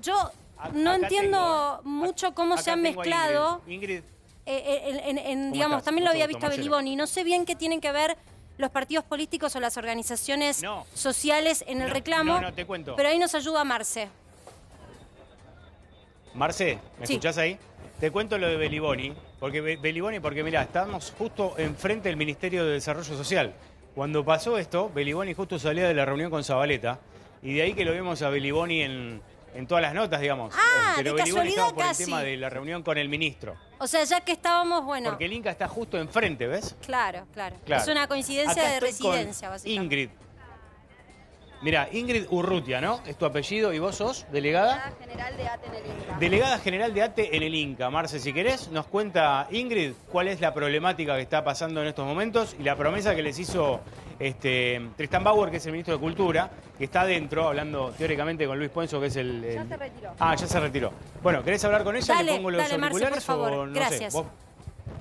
Yo no entiendo mucho cómo se han mezclado. Ingrid. Digamos, estás? también lo había visto a Marcelo. Beliboni. No sé bien qué tienen que ver los partidos políticos o las organizaciones sociales en el reclamo. No, te cuento. Pero ahí nos ayuda Marce. Marce, ¿me escuchás ahí? Te cuento lo de Beliboni, porque mirá, estábamos justo enfrente del Ministerio de Desarrollo Social. Cuando pasó esto, Beliboni justo salía de la reunión con Zabaleta, y de ahí que lo vemos a Beliboni en todas las notas, digamos. Pero de Beliboni casualidad estaba por casi. el tema de la reunión con el ministro. O sea, ya que estábamos, bueno. Porque el Inca está justo enfrente, ¿ves? Claro. Claro. Es una coincidencia Acá de estoy con residencia, básicamente. Ingrid. Mira, Ingrid Urrutia, ¿no? Es tu apellido y vos sos delegada. Delegada general de ATE en el Inca. Delegada general de ATE en el Inca. Marce, si querés, nos cuenta Ingrid cuál es la problemática que está pasando en estos momentos y la promesa que les hizo Tristan Bauer, que es el ministro de Cultura, que está adentro, hablando teóricamente con Luis Puenzo, que es el... Ya se retiró. Ah, ya se retiró. Bueno, ¿querés hablar con ella? Dale, ¿Le pongo los dale, Marce, auriculares por favor. o no Gracias. sé?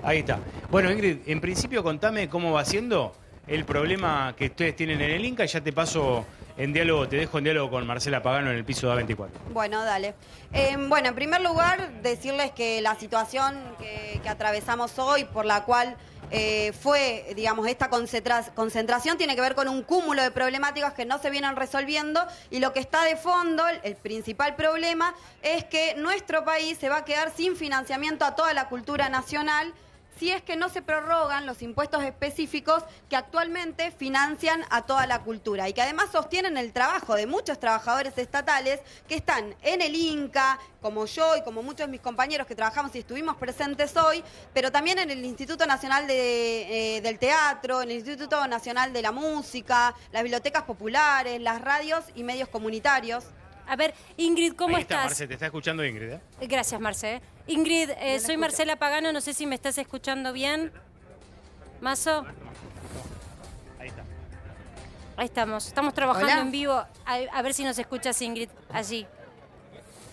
Ahí está. Bueno, Ingrid, en principio contame cómo va siendo el problema que ustedes tienen en el Inca y ya te paso en diálogo, te dejo en diálogo con Marcela Pagano en el piso de A24. Bueno, dale. Bueno, en primer lugar, decirles que la situación que atravesamos hoy, por la cual fue, digamos, esta concentración, tiene que ver con un cúmulo de problemáticas que no se vienen resolviendo y lo que está de fondo, el principal problema, es que nuestro país se va a quedar sin financiamiento a toda la cultura nacional si es que no se prorrogan los impuestos específicos que actualmente financian a toda la cultura y que además sostienen el trabajo de muchos trabajadores estatales que están en el Inca, como yo y como muchos de mis compañeros que trabajamos y estuvimos presentes hoy, pero también en el Instituto Nacional del Teatro, en el Instituto Nacional de la Música, las bibliotecas populares, las radios y medios comunitarios. A ver, Ingrid, ¿cómo Ahí está, estás? Marce, te está escuchando Ingrid, ¿eh? Gracias, Marce. Ingrid, soy Marcela Pagano, no sé si me estás escuchando bien. ¿Mazo? Ahí está. Ahí estamos trabajando Hola. en vivo. A ver si nos escuchas, Ingrid, allí.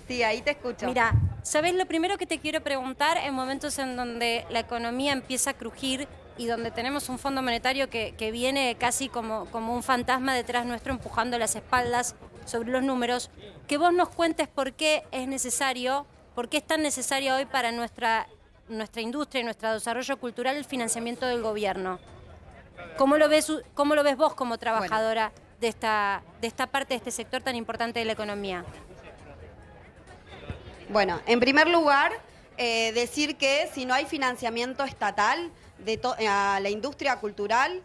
Sí, ahí te escucho. Mira, ¿sabés lo primero que te quiero preguntar en momentos en donde la economía empieza a crujir y donde tenemos un Fondo Monetario que viene casi como un fantasma detrás nuestro empujando las espaldas sobre los números, que vos nos cuentes por qué es necesario, por qué es tan necesario hoy para nuestra industria y nuestro desarrollo cultural el financiamiento del gobierno? ¿Cómo lo ves vos como trabajadora de esta parte, de este sector tan importante de la economía? Bueno, en primer lugar, decir que si no hay financiamiento estatal a la industria cultural,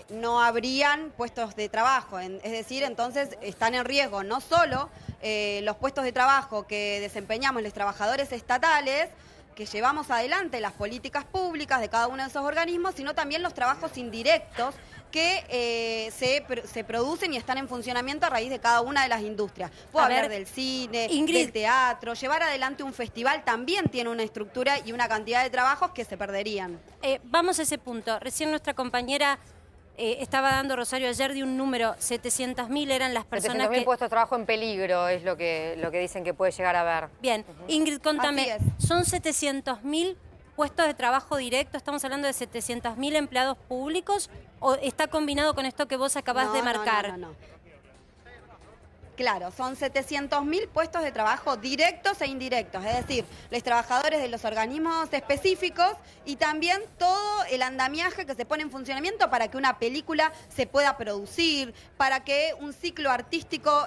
no habrían puestos de trabajo. Es decir, entonces están en riesgo no solo los puestos de trabajo que desempeñamos los trabajadores estatales, que llevamos adelante las políticas públicas de cada uno de esos organismos, sino también los trabajos indirectos que se producen y están en funcionamiento a raíz de cada una de las industrias. Puedo hablar del cine, Ingrid, del teatro, llevar adelante un festival también tiene una estructura y una cantidad de trabajos que se perderían. Vamos a ese punto. Recién nuestra compañera estaba dando, Rosario, ayer de un número, 700.000 eran las personas 700.000 puestos de trabajo en peligro es lo que dicen que puede llegar a haber. Bien, Ingrid, contame, Así es. ¿son 700.000 puestos de trabajo directo? ¿Estamos hablando de 700.000 empleados públicos o está combinado con esto que vos acabás de marcar? No. Claro, son 700.000 puestos de trabajo directos e indirectos, es decir, los trabajadores de los organismos específicos y también todo el andamiaje que se pone en funcionamiento para que una película se pueda producir, para que un ciclo artístico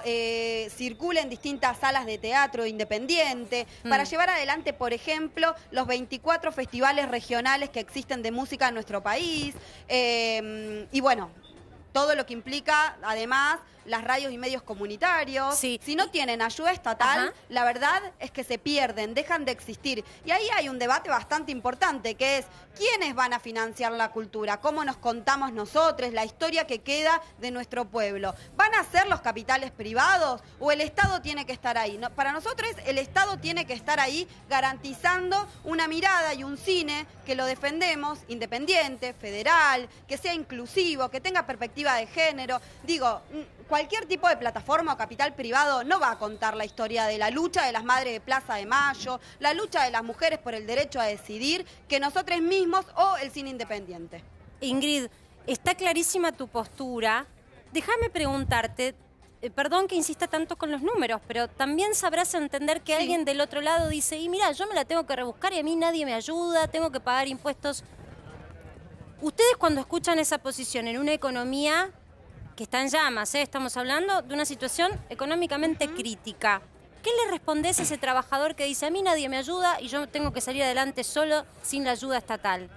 circule en distintas salas de teatro independiente, para llevar adelante, por ejemplo, los 24 festivales regionales que existen de música en nuestro país, y bueno, todo lo que implica, además, las radios y medios comunitarios. Sí. Si no tienen ayuda estatal, la verdad es que se pierden, dejan de existir. Y ahí hay un debate bastante importante, que es quiénes van a financiar la cultura, cómo nos contamos nosotros, la historia que queda de nuestro pueblo. ¿Van a ser los capitales privados o el Estado tiene que estar ahí? No, para nosotros el Estado tiene que estar ahí garantizando una mirada y un cine que lo defendemos, independiente, federal, que sea inclusivo, que tenga perspectiva de género. Digo, cualquier tipo de plataforma o capital privado no va a contar la historia de la lucha de las madres de Plaza de Mayo, la lucha de las mujeres por el derecho a decidir, que nosotros mismos o el cine independiente. Ingrid, está clarísima tu postura. Déjame preguntarte, perdón que insista tanto con los números, pero también sabrás entender que alguien del otro lado dice, y mira, yo me la tengo que rebuscar y a mí nadie me ayuda, tengo que pagar impuestos. Ustedes cuando escuchan esa posición en una economía que está en llamas, estamos hablando de una situación económicamente crítica, ¿qué le respondés a ese trabajador que dice, a mí nadie me ayuda y yo tengo que salir adelante solo sin la ayuda estatal?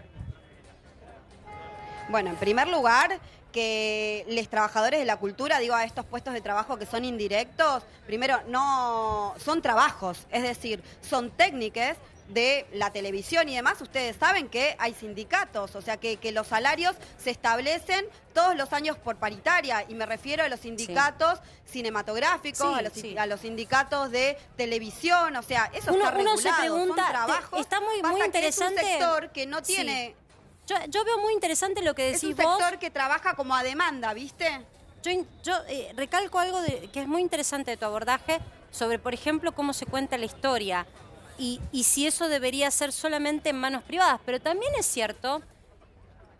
Bueno, en primer lugar, que los trabajadores de la cultura, digo, a estos puestos de trabajo que son indirectos, primero, no son trabajos, es decir, son técnicas de la televisión y demás. Ustedes saben que hay sindicatos, o sea, que los salarios se establecen todos los años por paritaria, y me refiero a los sindicatos cinematográficos, a los sindicatos de televisión, o sea, eso está regulado, uno se pregunta, son trabajos. está muy Pasa interesante. que es un sector que no tiene... Yo veo muy interesante lo que decís vos. Es un sector que trabaja como a demanda, ¿viste? Yo recalco algo que es muy interesante de tu abordaje sobre, por ejemplo, cómo se cuenta la historia y si eso debería ser solamente en manos privadas. Pero también es cierto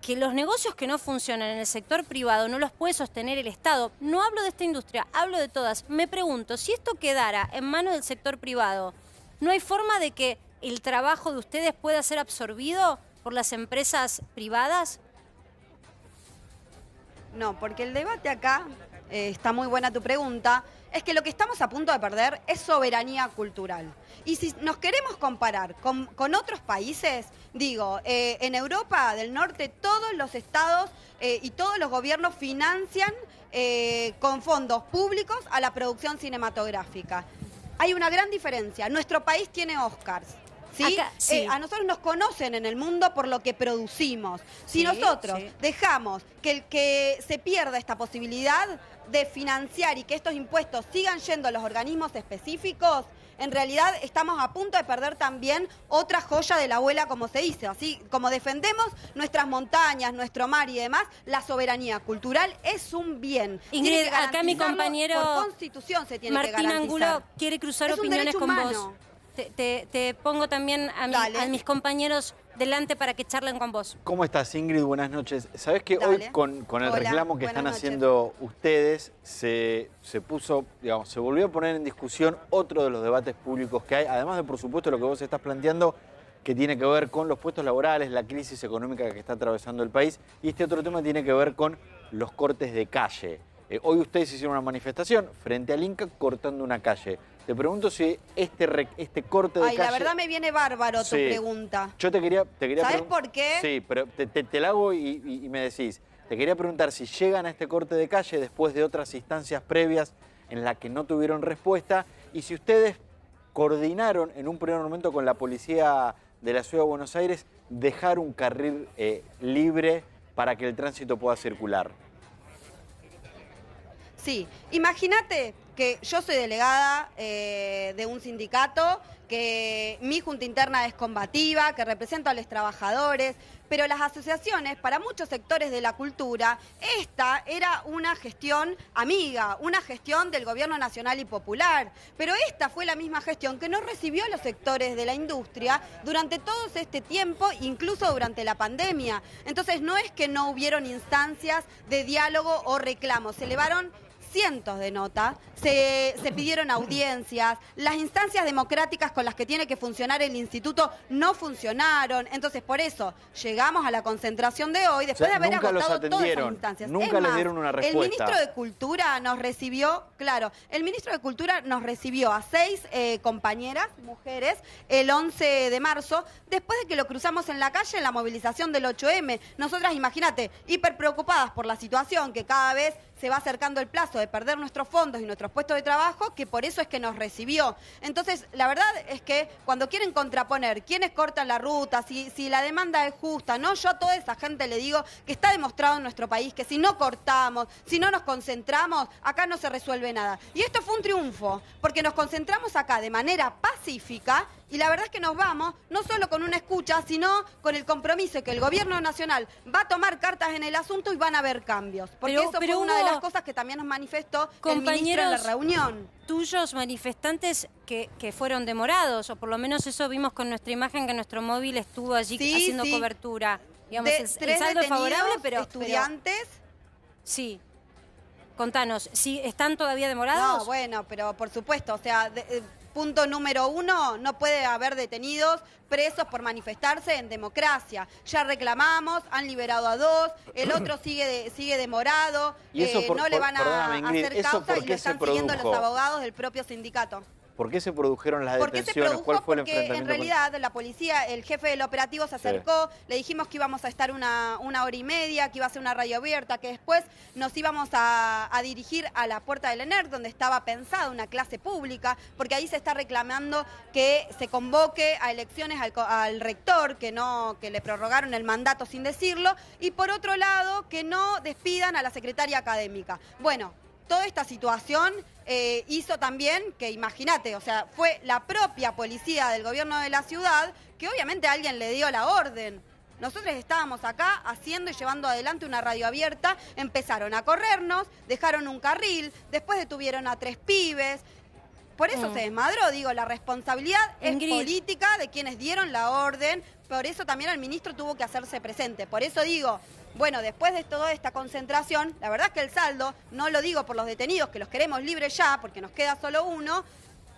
que los negocios que no funcionan en el sector privado no los puede sostener el Estado. No hablo de esta industria, hablo de todas. Me pregunto, si esto quedara en manos del sector privado, ¿no hay forma de que el trabajo de ustedes pueda ser absorbido por las empresas privadas? No, porque el debate acá, está muy buena tu pregunta, es que lo que estamos a punto de perder es soberanía cultural. Y si nos queremos comparar con otros países, digo, en Europa del Norte todos los estados y todos los gobiernos financian con fondos públicos a la producción cinematográfica. Hay una gran diferencia. Nuestro país tiene Oscars. ¿Sí? Acá, sí. A nosotros nos conocen en el mundo por lo que producimos. Si nosotros dejamos que se pierda esta posibilidad de financiar y que estos impuestos sigan yendo a los organismos específicos, en realidad estamos a punto de perder también otra joya de la abuela, como se dice. Así como defendemos nuestras montañas, nuestro mar y demás, la soberanía cultural es un bien. Ingrid, acá mi compañero por Constitución se tiene Martín que garantizar. Angulo quiere cruzar Es un opiniones derecho con humano. vos. Te pongo también a mis compañeros delante para que charlen con vos. ¿Cómo estás, Ingrid? Buenas noches. ¿Sabés que Dale. hoy con el Hola, reclamo que buenas están noches. haciendo ustedes se puso, digamos, se volvió a poner en discusión otro de los debates públicos que hay, además de, por supuesto, lo que vos estás planteando, que tiene que ver con los puestos laborales, la crisis económica que está atravesando el país, y este otro tema tiene que ver con los cortes de calle. Hoy ustedes hicieron una manifestación frente al Inca cortando una calle. Te pregunto si este corte de calle... La verdad me viene bárbaro tu pregunta. Yo te quería ¿Sabes por qué? Sí, pero te la hago y me decís. Te quería preguntar si llegan a este corte de calle después de otras instancias previas en las que no tuvieron respuesta, y si ustedes coordinaron en un primer momento con la policía de la Ciudad de Buenos Aires dejar un carril libre para que el tránsito pueda circular. Sí, imagínate que yo soy delegada de un sindicato, que mi junta interna es combativa, que representa a los trabajadores, pero las asociaciones, para muchos sectores de la cultura, esta era una gestión amiga, una gestión del gobierno nacional y popular, pero esta fue la misma gestión que no recibió a los sectores de la industria durante todo este tiempo, incluso durante la pandemia. Entonces no es que no hubieron instancias de diálogo o reclamos, se elevaron cientos de notas, se pidieron audiencias, las instancias democráticas con las que tiene que funcionar el instituto no funcionaron. Entonces, por eso llegamos a la concentración de hoy, después de haber agotado todas esas instancias. Nunca les dieron una respuesta. El ministro de Cultura nos recibió, el ministro de Cultura nos recibió a 6 compañeras, mujeres, el 11 de marzo, después de que lo cruzamos en la calle en la movilización del 8M. Nosotras, imagínate, hiper preocupadas por la situación, que cada vez se va acercando el plazo de perder nuestros fondos y nuestros puestos de trabajo, que por eso es que nos recibió. Entonces, la verdad es que cuando quieren contraponer quiénes cortan la ruta, si la demanda es justa, no, yo a toda esa gente le digo que está demostrado en nuestro país que si no cortamos, si no nos concentramos, acá no se resuelve nada. Y esto fue un triunfo, porque nos concentramos acá de manera pacífica, y la verdad es que nos vamos, no solo con una escucha, sino con el compromiso de que el gobierno nacional va a tomar cartas en el asunto y van a haber cambios. Porque eso fue una de las cosas que también nos manifestó el ministro en la reunión. Tuyos manifestantes que fueron demorados, o por lo menos eso vimos con nuestra imagen, que nuestro móvil estuvo allí haciendo cobertura. Digamos, el saldo es favorable, pero... estudiantes... Sí. Contanos, ¿sí están todavía demorados? No, bueno, pero por supuesto, o sea, punto número 1, no puede haber detenidos presos por manifestarse en democracia. Ya reclamamos, han liberado a 2, el otro sigue demorado, ¿Y eso no le van a perdóname, Ingrid, hacer ¿eso causa por y qué lo se están siguiendo los produjo? abogados del propio sindicato. ¿Por qué se produjeron las ¿Por qué se detenciones? produjo? ¿Cuál fue el Porque enfrentamiento? en realidad la policía, el jefe del operativo se acercó, le dijimos que íbamos a estar una hora y media, que iba a ser una radio abierta, que después nos íbamos a dirigir a la puerta del ENER, donde estaba pensada una clase pública, porque ahí se está reclamando que se convoque a elecciones al rector, que le prorrogaron el mandato sin decirlo, y por otro lado, que no despidan a la secretaria académica. Bueno, toda esta situación hizo también que, imagínate, o sea, fue la propia policía del gobierno de la ciudad que obviamente alguien le dio la orden. Nosotros estábamos acá haciendo y llevando adelante una radio abierta, empezaron a corrernos, dejaron un carril, después detuvieron a 3 pibes. Por eso se desmadró, digo, la responsabilidad Ingrid. es política de quienes dieron la orden, por eso también el ministro tuvo que hacerse presente. Por eso digo, bueno, después de toda esta concentración, la verdad es que el saldo, no lo digo por los detenidos, que los queremos libres ya, porque nos queda solo uno,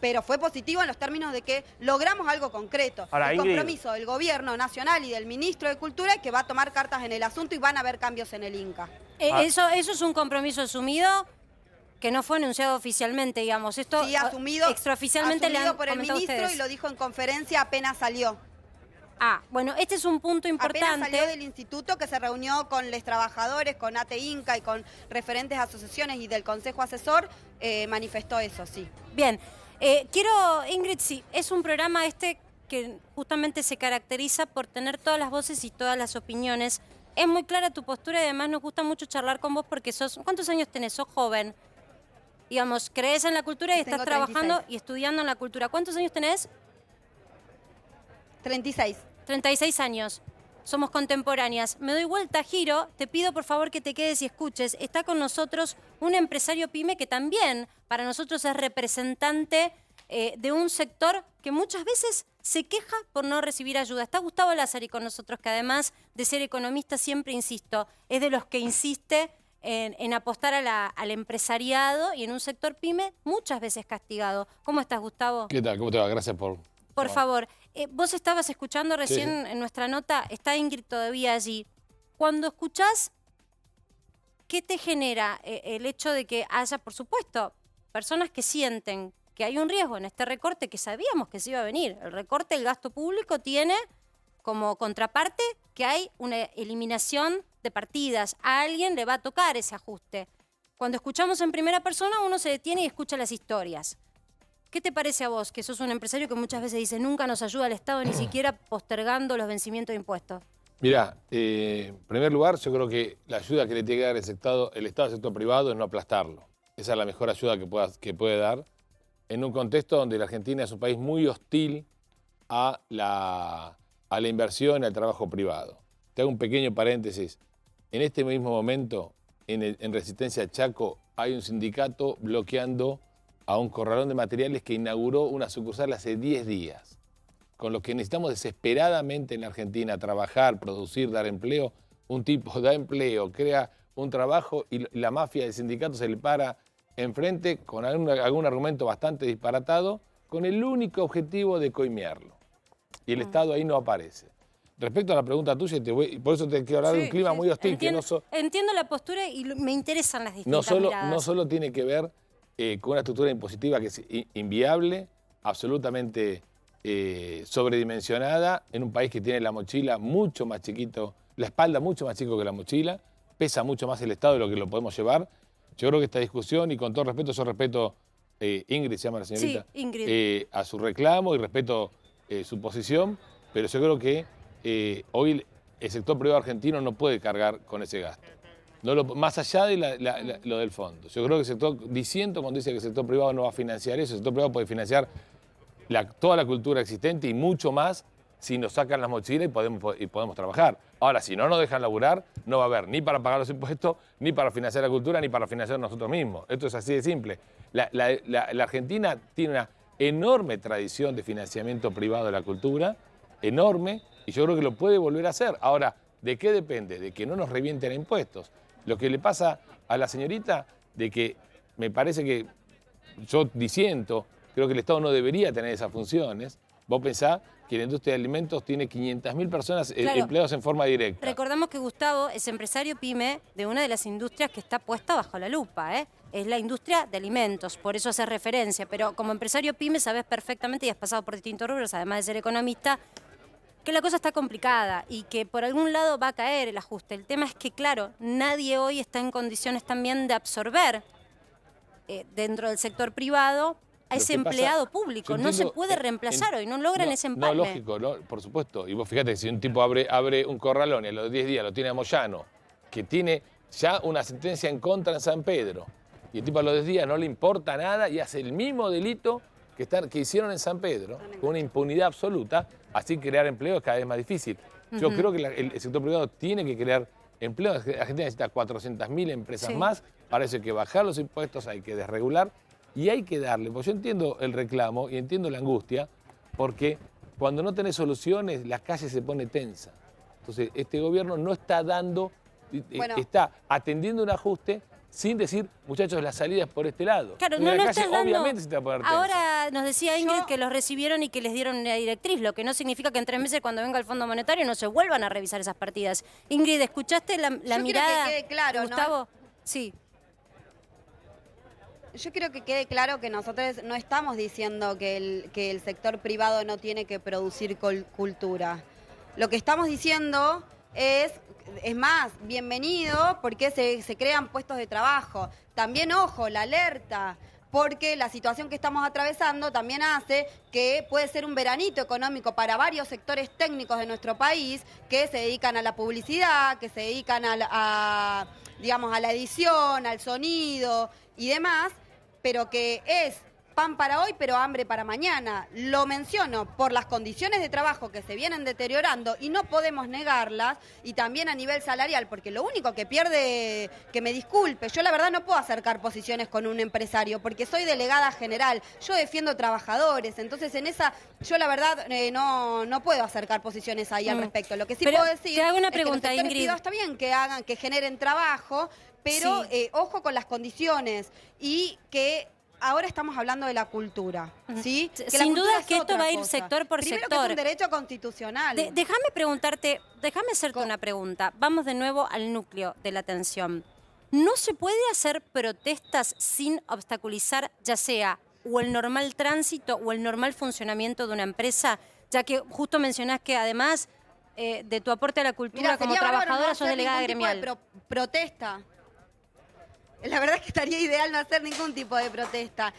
pero fue positivo en los términos de que logramos algo concreto. Ahora, el Ingrid, compromiso del gobierno nacional y del ministro de Cultura, que va a tomar cartas en el asunto y van a haber cambios en el Inca. Eso es un compromiso asumido que no fue anunciado oficialmente, digamos. Esto Sí, asumido, extraoficialmente le han por el comentado ministro ustedes. y lo dijo en conferencia apenas salió. Ah, bueno, este es un punto Apenas importante. salió del instituto que se reunió con los trabajadores, con ATE Inca y con referentes asociaciones y del consejo asesor, manifestó eso, sí. Bien, Ingrid, sí, es un programa que justamente se caracteriza por tener todas las voces y todas las opiniones. Es muy clara tu postura y además nos gusta mucho charlar con vos porque ¿cuántos años tenés? Sos joven. Digamos, crees en la cultura y Tengo estás trabajando 36. y estudiando en la cultura. ¿Cuántos años tenés? 36. 36 años. Somos contemporáneas. Me doy vuelta, giro. Te pido por favor que te quedes y escuches. Está con nosotros un empresario pyme que también para nosotros es representante de un sector que muchas veces se queja por no recibir ayuda. Está Gustavo Lázari con nosotros, que además de ser economista, siempre insisto, es de los que insiste en apostar al empresariado y en un sector pyme muchas veces castigado. ¿Cómo estás, Gustavo? ¿Qué tal? ¿Cómo te va? Gracias por... Por favor, vos estabas escuchando recién Sí. en nuestra nota, está Ingrid todavía allí. Cuando escuchás, ¿qué te genera el hecho de que haya, por supuesto, personas que sienten que hay un riesgo en este recorte que sabíamos que se iba a venir? El recorte del gasto público tiene como contraparte que hay una eliminación de partidas. A alguien le va a tocar ese ajuste. Cuando escuchamos en primera persona, uno se detiene y escucha las historias. ¿Qué te parece a vos, que sos un empresario que muchas veces dice nunca nos ayuda el Estado, ni siquiera postergando los vencimientos de impuestos? Mirá, en primer lugar, yo creo que la ayuda que le tiene que dar el Estado al sector privado es no aplastarlo. Esa es la mejor ayuda que puede dar en un contexto donde la Argentina es un país muy hostil a la inversión y al trabajo privado. Te hago un pequeño paréntesis. En este mismo momento, en Resistencia Chaco, hay un sindicato bloqueando a un corralón de materiales que inauguró una sucursal hace 10 días. Con lo que necesitamos desesperadamente en la Argentina trabajar, producir, dar empleo. Un tipo da empleo, crea un trabajo y la mafia del sindicato se le para enfrente con algún argumento bastante disparatado con el único objetivo de coimearlo. Y el Estado ahí no aparece. Respecto a la pregunta tuya, por eso te quiero hablar de un clima muy hostil. Entiendo la postura y me interesan las distintas miradas. No solo tiene que ver con una estructura impositiva que es inviable, absolutamente sobredimensionada, en un país que tiene la mochila mucho más chiquito, la espalda mucho más chico que la mochila, pesa mucho más el Estado de lo que lo podemos llevar. Yo creo que esta discusión, y con todo respeto, yo respeto, Ingrid se llama la señorita, sí, Ingrid. A su reclamo y respeto su posición, pero yo creo que hoy el sector privado argentino no puede cargar con ese gasto. Más allá de lo del fondo. Yo creo que el sector, disiento cuando dice que el sector privado no va a financiar eso, el sector privado puede financiar toda la cultura existente y mucho más si nos sacan las mochilas y podemos trabajar. Ahora, si no nos dejan laburar, no va a haber ni para pagar los impuestos, ni para financiar la cultura, ni para financiar nosotros mismos. Esto es así de simple. La Argentina tiene una enorme tradición de financiamiento privado de la cultura, enorme, y yo creo que lo puede volver a hacer. Ahora, ¿de qué depende? De que no nos revienten a impuestos. Lo que le pasa a la señorita de que me parece que yo disiento, creo que el Estado no debería tener esas funciones. Vos pensás que la industria de alimentos tiene 500.000 personas empleados en forma directa. Recordamos que Gustavo es empresario pyme de una de las industrias que está puesta bajo la lupa, ¿eh? Es la industria de alimentos, por eso hace referencia, pero como empresario pyme sabes perfectamente y has pasado por distintos rubros, además de ser economista, que la cosa está complicada y que por algún lado va a caer el ajuste. El tema es que, claro, nadie hoy está en condiciones también de absorber dentro del sector privado a ese empleado público. No se puede reemplazar hoy, no logran ese empalme. No, lógico, no, por supuesto. Y vos fíjate que si un tipo abre un corralón y a los 10 días lo tiene a Moyano, que tiene ya una sentencia en contra en San Pedro, y el tipo a los 10 días no le importa nada y hace el mismo delito que hicieron en San Pedro, con una impunidad absoluta, así crear empleo es cada vez más difícil. Yo creo que el sector privado tiene que crear empleo. La gente necesita 400.000 empresas más, para eso hay que bajar los impuestos, hay que desregular. Y hay que darle, porque yo entiendo el reclamo y entiendo la angustia, porque cuando no tenés soluciones, la calle se pone tensa. Entonces, este gobierno no está dando, está atendiendo un ajuste sin decir, muchachos, la salida es por este lado. Claro, no, la calle obviamente se te va a poner tensa. Ahora nos decía Ingrid que los recibieron y que les dieron una directriz, lo que no significa que en 3 meses cuando venga el Fondo Monetario no se vuelvan a revisar esas partidas. Ingrid, ¿escuchaste la mirada que quede claro, de Gustavo? ¿no? Sí. Yo quiero que quede claro que nosotros no estamos diciendo que el sector privado no tiene que producir cultura. Lo que estamos diciendo es más, bienvenido porque se crean puestos de trabajo. También, ojo, la alerta, porque la situación que estamos atravesando también hace que puede ser un veranito económico para varios sectores técnicos de nuestro país que se dedican a la publicidad, que se dedican digamos, a la edición, al sonido y demás, pero que es pan para hoy, pero hambre para mañana. Lo menciono por las condiciones de trabajo que se vienen deteriorando y no podemos negarlas, y también a nivel salarial, porque lo único que pierde, que me disculpe, yo la verdad no puedo acercar posiciones con un empresario, porque soy delegada general, yo defiendo trabajadores, entonces en esa, yo la verdad no puedo acercar posiciones ahí al respecto. Lo que sí puedo decir te hago una es pregunta, que los sectores Ingrid. privados está bien que hagan, que generen trabajo, pero ojo con las condiciones y que ahora estamos hablando de la cultura, ¿sí? Que Sin duda que esto va a ir sector por sector. sector. Primero que es un derecho constitucional. Déjame hacerte una pregunta. Vamos de nuevo al núcleo de la tensión. ¿No se puede hacer protestas sin obstaculizar, ya sea o el normal tránsito o el normal funcionamiento de una empresa? Ya que justo mencionás que además de tu aporte a la cultura como trabajadora sos delegada gremial. Protesta. La verdad es que estaría ideal no hacer ningún tipo de protesta.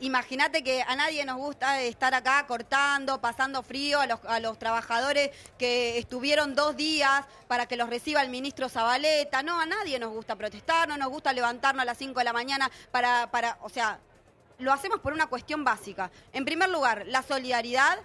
Imagínate que a nadie nos gusta estar acá cortando, pasando frío a los trabajadores que estuvieron 2 días para que los reciba el ministro Zabaleta. No, a nadie nos gusta protestar, no nos gusta levantarnos a las 5 de la mañana o sea, lo hacemos por una cuestión básica. En primer lugar, la solidaridad.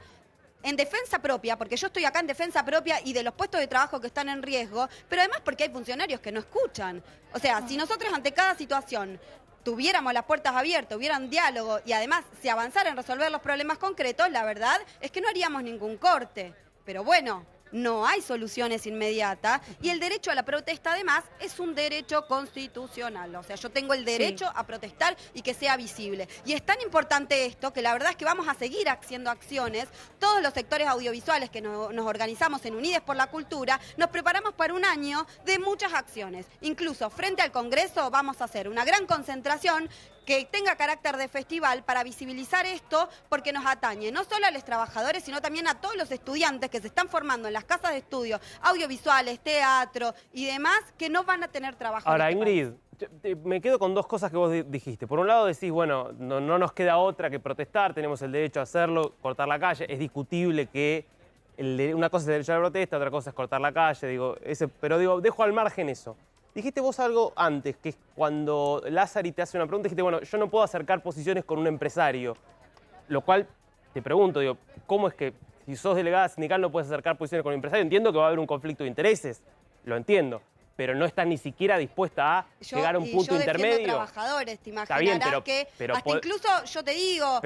En defensa propia, porque yo estoy acá en defensa propia y de los puestos de trabajo que están en riesgo, pero además porque hay funcionarios que no escuchan. O sea, si nosotros ante cada situación tuviéramos las puertas abiertas, hubieran diálogo y además se avanzara en resolver los problemas concretos, la verdad es que no haríamos ningún corte. Pero bueno, no hay soluciones inmediatas y el derecho a la protesta además es un derecho constitucional. O sea, yo tengo el derecho a protestar y que sea visible. Y es tan importante esto que la verdad es que vamos a seguir haciendo acciones. Todos los sectores audiovisuales que nos organizamos en Unides por la Cultura, nos preparamos para un año de muchas acciones. Incluso frente al Congreso vamos a hacer una gran concentración que tenga carácter de festival para visibilizar esto, porque nos atañe no solo a los trabajadores, sino también a todos los estudiantes que se están formando en las casas de estudio, audiovisuales, teatro y demás, que no van a tener trabajo. Ahora, Ingrid, me quedo con 2 cosas que vos dijiste. Por un lado decís, bueno, no nos queda otra que protestar, tenemos el derecho a hacerlo, cortar la calle. Es discutible que una cosa es el derecho a la protesta, otra cosa es cortar la calle, pero dejo al margen eso. Dijiste vos algo antes, que es cuando Lázari te hace una pregunta, dijiste, bueno, yo no puedo acercar posiciones con un empresario. Lo cual, te pregunto, ¿cómo es que si sos delegada sindical no puedes acercar posiciones con un empresario? Entiendo que va a haber un conflicto de intereses, lo entiendo. pero no estás ni siquiera dispuesta a llegar a un punto intermedio. Trabajadores, te Está bien, imaginarás pero hasta incluso yo te digo,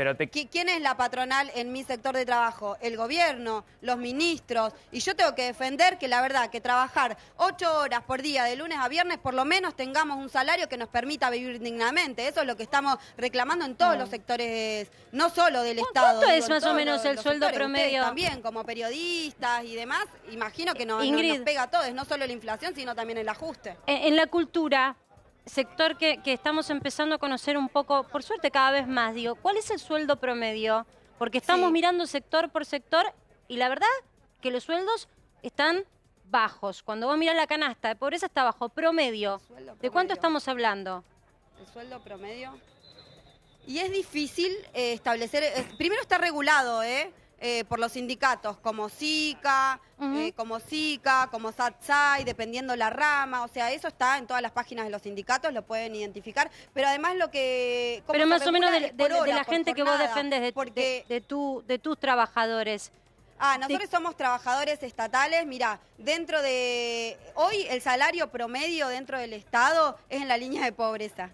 ¿quién es la patronal en mi sector de trabajo? El gobierno, los ministros, y yo tengo que defender que la verdad que trabajar 8 horas por día de lunes a viernes por lo menos tengamos un salario que nos permita vivir dignamente. Eso es lo que estamos reclamando en todos los sectores, no solo del Estado. ¿Cuánto es más o menos el sueldo promedio? Ustedes también, como periodistas y demás, imagino que nos pega a todos, no solo la inflación, sino también el ajuste. En la cultura, sector que estamos empezando a conocer un poco, por suerte cada vez más, digo, ¿cuál es el sueldo promedio? Porque estamos mirando sector por sector y la verdad que los sueldos están bajos. Cuando vos mirás la canasta de pobreza está bajo, promedio. ¿De cuánto estamos hablando? El sueldo promedio. Y es difícil establecer, primero está regulado, por los sindicatos, como SICA, como SATSAI, dependiendo la rama, o sea, eso está en todas las páginas de los sindicatos, lo pueden identificar, pero además lo que... Pero más o menos de la gente que vos defendés, de tus trabajadores. Nosotros somos trabajadores estatales, mira, dentro de... Hoy el salario promedio dentro del Estado es en la línea de pobreza.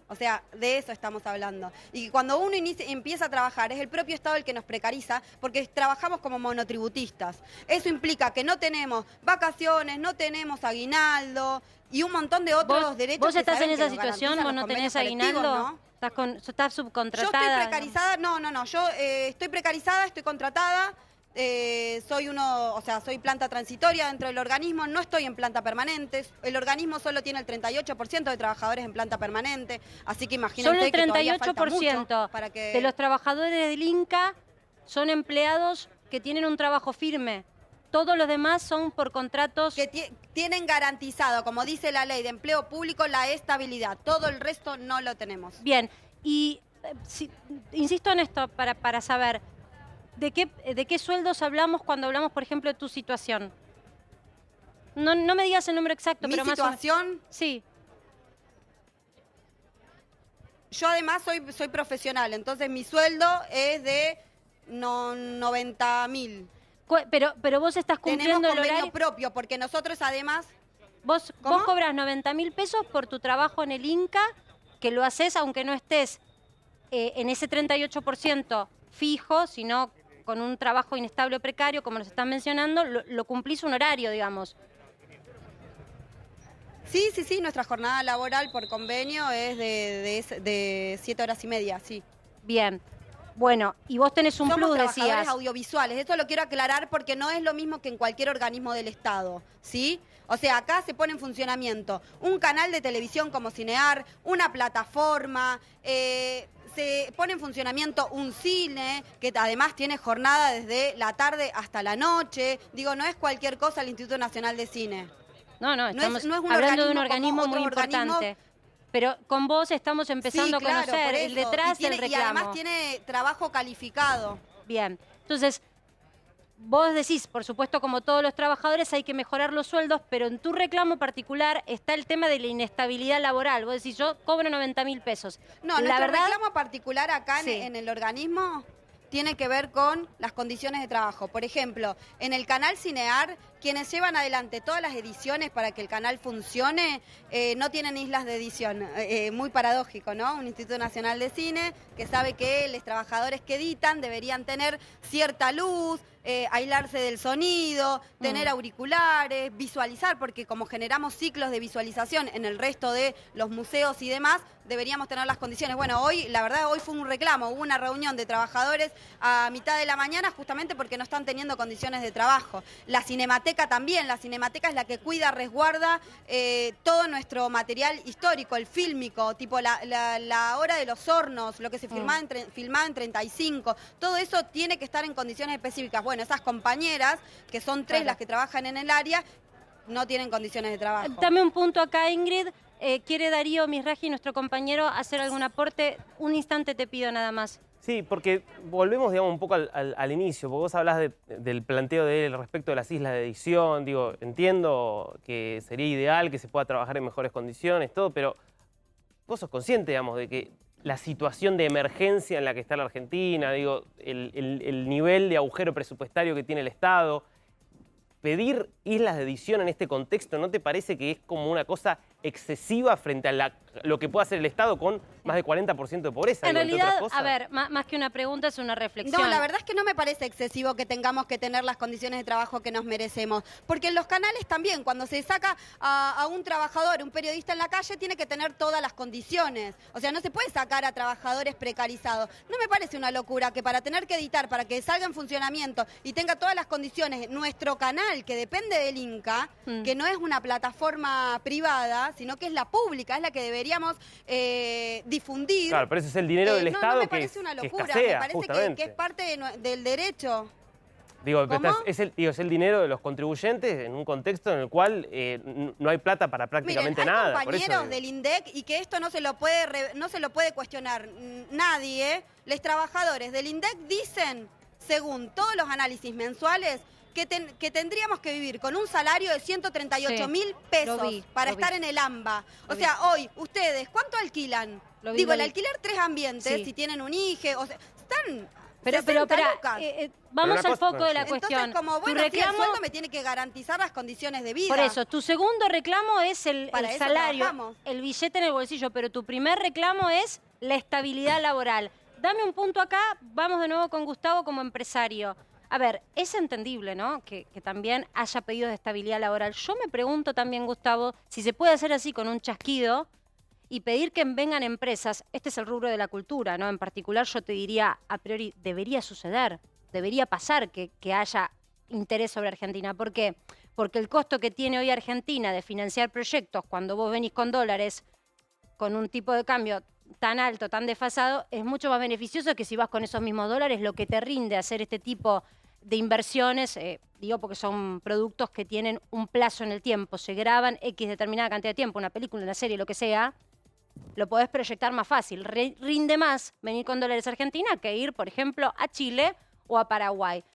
O sea, de eso estamos hablando. Y cuando uno empieza a trabajar, es el propio Estado el que nos precariza, porque trabajamos como monotributistas. Eso implica que no tenemos vacaciones, no tenemos aguinaldo y un montón de otros derechos. ¿Vos estás en esa situación? ¿Vos no tenés aguinaldo? ¿No? ¿Estás subcontratada? Yo estoy precarizada, no. Yo estoy precarizada, estoy contratada. Soy planta transitoria dentro del organismo, no estoy en planta permanente. El organismo solo tiene el 38% de trabajadores en planta permanente, así que imagínate solo el 38% que todavía falta mucho para que... de los trabajadores del Inca son empleados que tienen un trabajo firme. Todos los demás son por contratos... Que tienen garantizado, como dice la ley de empleo público, la estabilidad. Todo el resto no lo tenemos. Bien, y insisto en esto para saber... ¿De qué sueldos hablamos cuando hablamos, por ejemplo, de tu situación? No me digas el número exacto, pero más o menos. ¿Mi situación? Sí. Yo además soy profesional, entonces mi sueldo es de 90.000. Pero vos estás cumpliendo el horario... Tenemos convenio propio, porque nosotros además... Vos cobras 90.000 pesos por tu trabajo en el Inca, que lo haces aunque no estés en ese 38% fijo, sino con un trabajo inestable o precario, como nos están mencionando, lo cumplís un horario, digamos. Sí, nuestra jornada laboral por convenio es de 7 horas y media, sí. Bien. Bueno, y vos tenés un plus, decías. Somos trabajadores audiovisuales, esto lo quiero aclarar porque no es lo mismo que en cualquier organismo del Estado, ¿sí? O sea, acá se pone en funcionamiento un canal de televisión como Cinear, una plataforma, se pone en funcionamiento un cine que además tiene jornada desde la tarde hasta la noche. Digo, no es cualquier cosa el Instituto Nacional de Cine. No, estamos hablando de un organismo muy importante. Pero con vos estamos empezando a conocer el detrás del reclamo. Y además tiene trabajo calificado. Bien, entonces... Vos decís, por supuesto, como todos los trabajadores, hay que mejorar los sueldos, pero en tu reclamo particular está el tema de la inestabilidad laboral. Vos decís, yo cobro 90.000 pesos. No, nuestro reclamo particular acá en el organismo tiene que ver con las condiciones de trabajo. Por ejemplo, en el canal Cinear, quienes llevan adelante todas las ediciones para que el canal funcione, no tienen islas de edición. Muy paradójico, ¿no? Un Instituto Nacional de Cine que sabe que los trabajadores que editan deberían tener cierta luz, aislarse del sonido, tener auriculares, visualizar, porque como generamos ciclos de visualización en el resto de los museos y demás, deberíamos tener las condiciones. Bueno, la verdad, hoy fue un reclamo, hubo una reunión de trabajadores a mitad de la mañana justamente porque no están teniendo condiciones de trabajo. La Cinemateca también, la Cinemateca es la que cuida, resguarda todo nuestro material histórico, el fílmico, tipo la hora de los hornos, lo que se filmaba en 35, todo eso tiene que estar en condiciones específicas. Bueno, esas compañeras, que son 3 las que trabajan en el área, no tienen condiciones de trabajo. Dame un punto acá, Ingrid. ¿Quiere Darío Misraji, nuestro compañero, hacer algún aporte? Un instante te pido nada más. Sí, porque volvemos, digamos, un poco al inicio, porque vos hablás del planteo de él respecto de las islas de edición. Digo, entiendo que sería ideal que se pueda trabajar en mejores condiciones, todo, pero vos sos consciente, digamos, de que la situación de emergencia en la que está la Argentina, digo, el nivel de agujero presupuestario que tiene el Estado, pedir islas de edición en este contexto, ¿no te parece que es como una cosa excesiva frente a lo que puede hacer el Estado con más de 40% de pobreza? En digo, entre realidad, otras cosas? a ver, más que una pregunta es una reflexión. No, la verdad es que no me parece excesivo que tengamos que tener las condiciones de trabajo que nos merecemos. Porque en los canales también, cuando se saca a un trabajador, un periodista en la calle, tiene que tener todas las condiciones. O sea, no se puede sacar a trabajadores precarizados. No me parece una locura que para tener que editar, para que salga en funcionamiento y tenga todas las condiciones, nuestro canal, que depende del Inca, que no es una plataforma privada, sino que es la pública, es la que deberíamos difundir. Claro, pero ese es el dinero del Estado no me que parece una locura, escasea, me parece justamente. que es parte del derecho. Digo, ¿Cómo? es el dinero de los contribuyentes en un contexto en el cual no hay plata para prácticamente Miren, hay nada. Por eso compañeros digo. del INDEC y que esto no se lo puede cuestionar nadie. Los trabajadores del INDEC dicen, según todos los análisis mensuales, que tendríamos que vivir con un salario de 138.000 pesos lo vi, para lo vi. estar en el AMBA. Lo O sea, hoy, ustedes, ¿cuánto alquilan? Lo vi, Digo, lo el vi. alquiler 3 ambientes, Sí. si tienen un IGE, o sea, están... Pero 60 espera, lucas. vamos Pero la al cosa- foco de la Entonces, cuestión. como Tu bueno, sí, el reclamo, sueldo me tiene que garantizar las condiciones de vida. por eso, tu segundo reclamo es el Para eso salario, trabajamos. el billete en el bolsillo, pero tu primer reclamo es la estabilidad laboral. Dame un punto acá, vamos de nuevo con Gustavo como empresario. A ver, es entendible, ¿no?, que también haya pedidos de estabilidad laboral. Yo me pregunto también, Gustavo, si se puede hacer así con un chasquido y pedir que vengan empresas. Este es el rubro de la cultura, ¿no? En particular yo te diría, a priori, debería suceder, debería pasar que haya interés sobre Argentina. ¿Por qué? Porque el costo que tiene hoy Argentina de financiar proyectos cuando vos venís con dólares, con un tipo de cambio tan alto, tan desfasado, es mucho más beneficioso que si vas con esos mismos dólares, lo que te rinde hacer este tipo de inversiones, digo porque son productos que tienen un plazo en el tiempo, se graban X determinada cantidad de tiempo, una película, una serie, lo que sea, lo podés proyectar más fácil. Rinde más venir con dólares a Argentina que ir, por ejemplo, a Chile o a Paraguay.